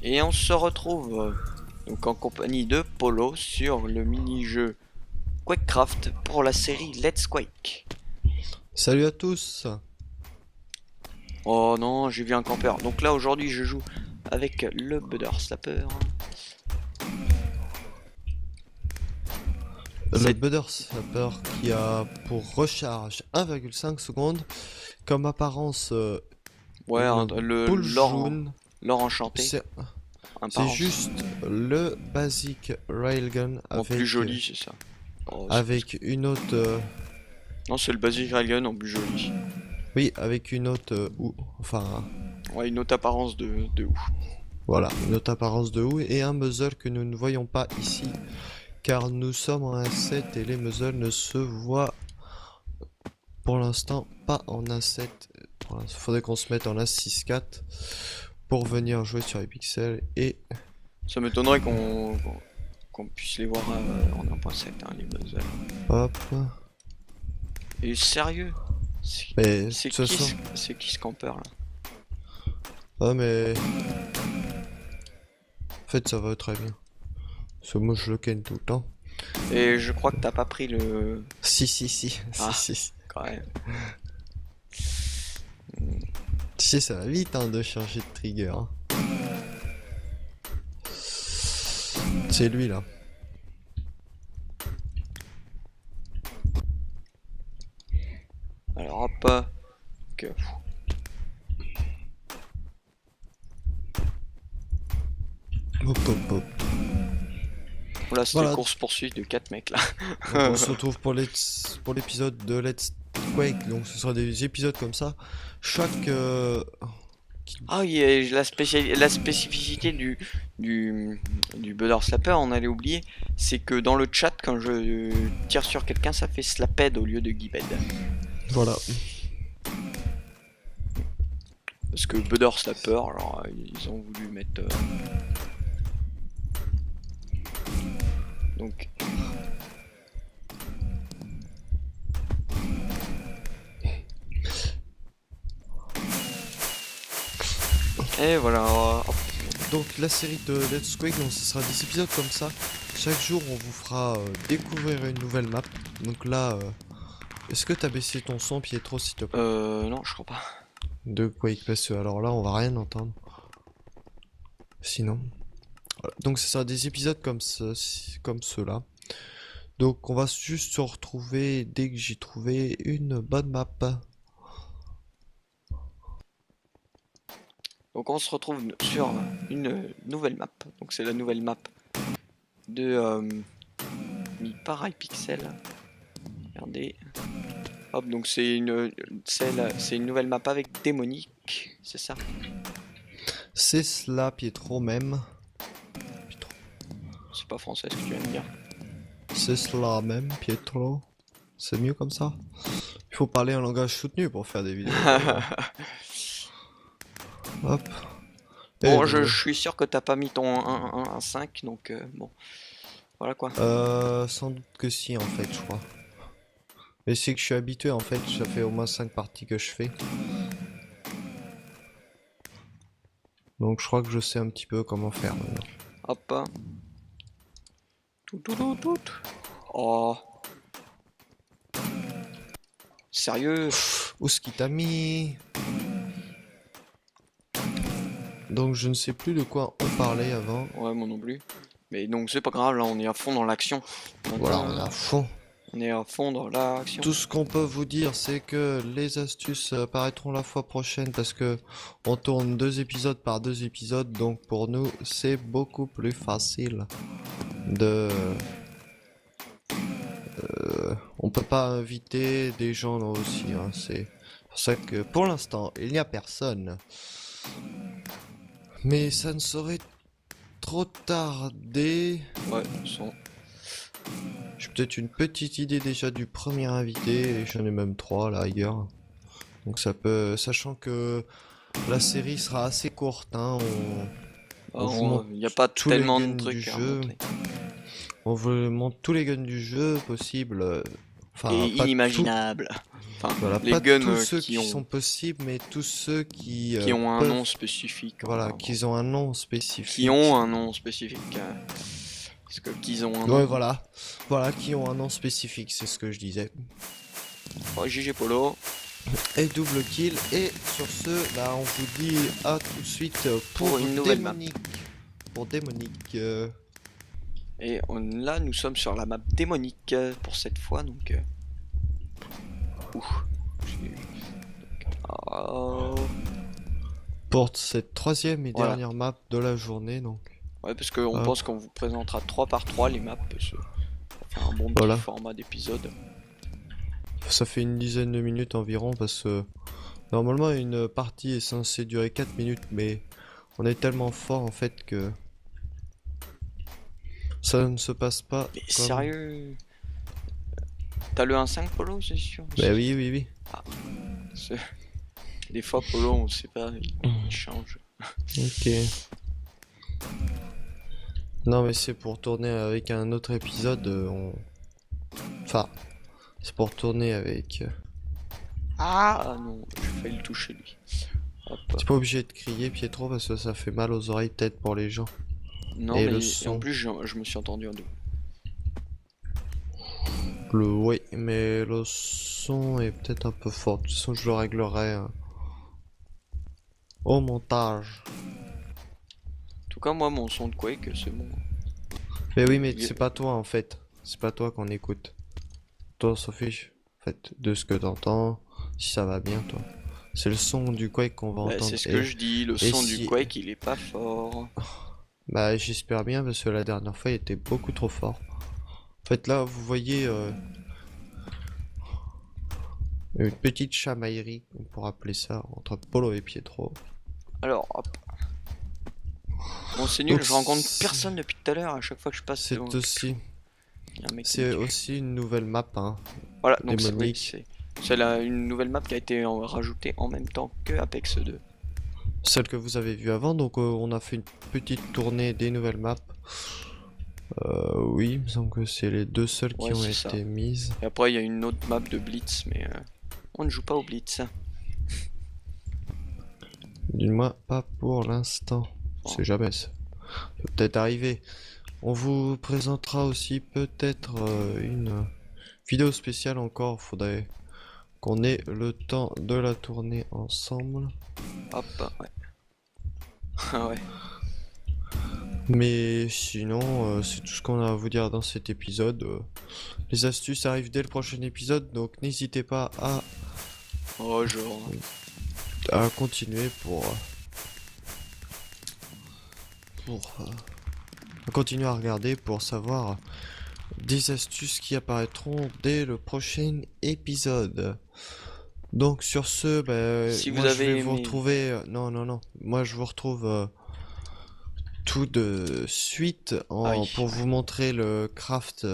Et on se retrouve donc en compagnie de Polo sur le mini-jeu Quakecraft pour la série Let's Quake. Salut à tous. Oh non, j'ai vu un campeur. Donc là aujourd'hui je joue avec le Butter Slapper. Le C'est Butter Slapper qui a pour recharge 1,5 secondes. Comme apparence, ouais une le boule jaune. l'or enchanté, C'est c'est apparence. juste le basic railgun En plus joli c'est ça. Oh, avec une autre. non c'est le Basic Railgun en plus joli. Oui, avec une autre. Enfin, Ouais, une autre apparence de ouf. voilà, une autre apparence de houe et un muzzle que nous ne voyons pas ici. Car nous sommes en 1.7 et les muzzles ne se voient pour l'instant pas en 1.7. Il faudrait qu'on se mette en 1.6.4 pour venir jouer sur les pixels et Ça m'étonnerait qu'on puisse les voir en 1.7 hein, les buzzers. hop. Et sérieux? Mais de C'est toute qui, façon, c'est qui ce campeur là? ah mais en fait ça va très bien. Parce que moi je le ken tout le temps. Et je crois que t'as pas pris le... Si, Ah, si. quand même. Tu sais ça va vite hein, de changer de trigger. Hein. C'est lui là. Alors hop, que... Hop. Là c'était Voilà. course-poursuite de 4 mecs là. Donc on se retrouve pour l'épisode de Let's Quake. Donc ce sera des épisodes comme ça. Chaque Ah, il y a la spécificité du Butter Slapper, on allait oublier, c'est que dans le chat, quand je tire sur quelqu'un, ça fait Slaped au lieu de Gibed. voilà. Parce que Butter Slapper, alors ils ont voulu mettre... Donc... Et voilà, hop. Donc la série de Let's Quake, donc ce sera des épisodes comme ça. Chaque jour on vous fera découvrir une nouvelle map. Donc là, est-ce que t'as baissé ton son Pietro s'il te plaît? Non, je crois pas. De Quake parce que alors là on va rien entendre. Sinon. Voilà. Donc ce sera des épisodes comme ceux-là. Donc on va juste se retrouver dès que j'ai trouvé une bonne map. Donc on se retrouve sur une nouvelle map. Donc c'est la nouvelle map de Mi par Hypixel. Regardez. Hop, donc c'est une nouvelle map avec démonique, c'est ça? C'est cela Pietro même. C'est pas français ce que tu viens de dire. C'est cela même Pietro. C'est mieux comme ça. Il faut parler un langage soutenu pour faire des vidéos. Hop. Bon, je suis sûr que t'as pas mis ton 1.5, donc bon, voilà quoi. Sans doute que si en fait, je crois. Mais c'est que je suis habitué en fait, ça fait au moins 5 parties que je fais. Donc je crois que je sais un petit peu comment faire maintenant. Hop. Tout. Oh. Sérieux? Où est-ce qu'il t'a mis? Donc je ne sais plus de quoi on parlait avant. Ouais, moi non plus. Mais donc c'est pas grave, là on est à fond dans l'action. Voilà, on est à fond. On est à fond dans l'action. Tout ce qu'on peut vous dire, c'est que les astuces apparaîtront la fois prochaine parce que on tourne 2 épisodes par 2 épisodes. Donc pour nous, c'est beaucoup plus facile de... on peut pas inviter des gens là aussi. Hein. C'est pour ça que pour l'instant, il n'y a personne. Mais ça ne saurait trop tarder. Ouais, son. J'ai peut-être une petite idée déjà du premier invité, et j'en ai même 3 là ailleurs. Donc ça peut, sachant que la série sera assez courte, hein, on vous montre Il n'y a pas tous les tellement de guns du trucs à jeu, montrer. on vous montre tous les guns du jeu possibles, Enfin, et pas tout, inimaginables. Enfin, voilà, les pas guns tous ceux qui qui sont possibles, mais tous ceux qui ont un peuvent, nom spécifique. voilà, qui ont un nom Qui spécifique. ont un nom spécifique. Parce que qu'ils ont un Ouais, nom. voilà, voilà, qui ont un nom spécifique, c'est ce que je disais. Oh, GG Polo. Et double kill. Et sur ce, bah, on vous dit à tout de suite Pour une nouvelle map. Démonique. Pour Démonique. Et là, nous sommes sur la map démonique pour cette fois. Donc. Ouh. Oh. Pour cette troisième et Voilà. dernière map de la journée, donc. Ouais, parce qu'on Hop. pense qu'on vous présentera 3 par 3 les maps. Ça fait un bon Voilà. petit format d'épisode. Ça fait une dizaine de minutes environ parce que normalement une partie est censée durer 4 minutes, mais on est tellement fort en fait que ça ne se passe pas. Mais comme... sérieux? T'as le 1.5 Polo, c'est sûr? Bah oui, oui, oui. C'est- Des fois, Polo, on sait pas, il change. Ok. Non, mais c'est pour tourner avec un autre épisode. Enfin, c'est pour tourner avec. Ah non, j'ai failli le toucher lui. Hop. T'es pas obligé de crier, Pietro, parce que ça fait mal aux oreilles peut-être pour les gens. Non, Et mais le et en son. plus, je me suis entendu en deux. Oui, mais le son est peut-être un peu fort. De toute façon, je le réglerai au montage. En tout cas, moi, mon son de Quake, c'est bon. Mais oui, mais Il- c'est pas toi en fait. C'est pas toi qu'on écoute. Toi, on s'en fiche. En fait, de ce que t'entends, si ça va bien, toi. C'est le son du Quake qu'on va Bah, entendre. c'est ce que je dis, le et son du si- Quake, il est pas fort. Bah, j'espère bien parce que la dernière fois, il était beaucoup trop fort. En fait, là, vous voyez une petite chamaillerie, on pourrait appeler ça, entre Polo et Pietro. Alors, hop. Bon, c'est nul, Donc, je rencontre personne depuis tout à l'heure. À chaque fois que je passe C'est devant, aussi, il y a un mec qui me c'est tue. aussi une nouvelle map, hein. Voilà, donc oui, démonique. c'est une nouvelle map qui a été rajoutée en même temps que Apex 2. Celle que vous avez vue avant, donc on a fait une petite tournée des nouvelles maps. Oui, il me semble que c'est les deux seules qui Ouais, ont c'est ça. été mises. Et après, il y a une autre map de Blitz, mais on ne joue pas au Blitz. Du moins, pas pour l'instant. On sait jamais, ça peut peut-être arriver. On vous présentera aussi peut-être une vidéo spéciale encore. Faudrait qu'on ait le temps de la tourner ensemble. Hop, ouais. Ah ouais. Mais sinon, c'est tout ce qu'on a à vous dire dans cet épisode. Les astuces arrivent dès le prochain épisode, donc n'hésitez pas Oh, genre. à continuer à continuer à regarder pour savoir des astuces qui apparaîtront dès le prochain épisode. Donc sur ce, Si vous moi je avez vais vous aimé- retrouver. Non, non, non. Moi je vous retrouve tout de suite Aïe. pour vous montrer le craft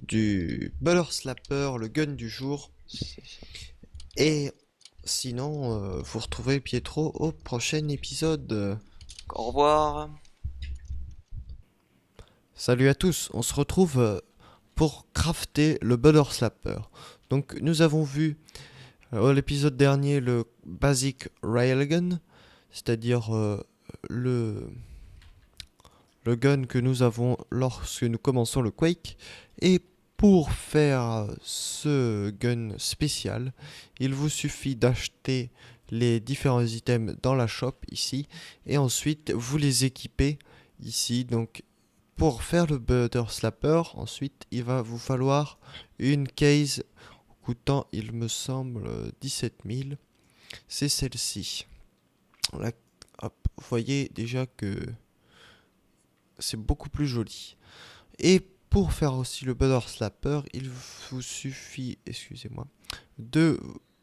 du Butter Slapper, le gun du jour. Et sinon, vous retrouvez Pietro au prochain épisode. Au revoir. Salut à tous, on se retrouve pour crafter le Butter Slapper. Donc nous avons vu l'épisode dernier le Basic Railgun, c'est-à-dire le gun que nous avons lorsque nous commençons le Quake. Et pour faire ce gun spécial, il vous suffit d'acheter les différents items dans la shop ici et ensuite vous les équipez ici. Donc pour faire le Butter Slapper, ensuite il va vous falloir une case coûtant, il me semble, 17 000. C'est celle-ci. Là, hop, vous voyez déjà que c'est beaucoup plus joli. Et pour faire aussi le Butter Slapper, il vous suffit, excusez-moi, de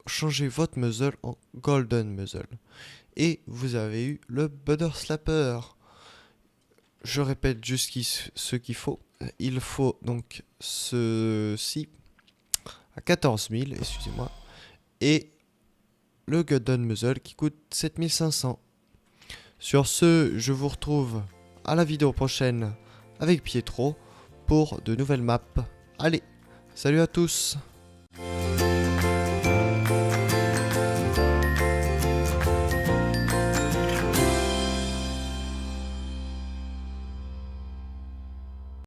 changer votre muzzle en Golden Muzzle. Et vous avez eu le Butter Slapper. Je répète juste ce qu'il faut. Il faut donc ceci à 14 000, excusez-moi. Et le Golden Muzzle qui coûte 7500. Sur ce, je vous retrouve à la vidéo prochaine avec Pietro pour de nouvelles maps. Allez, Salut à tous!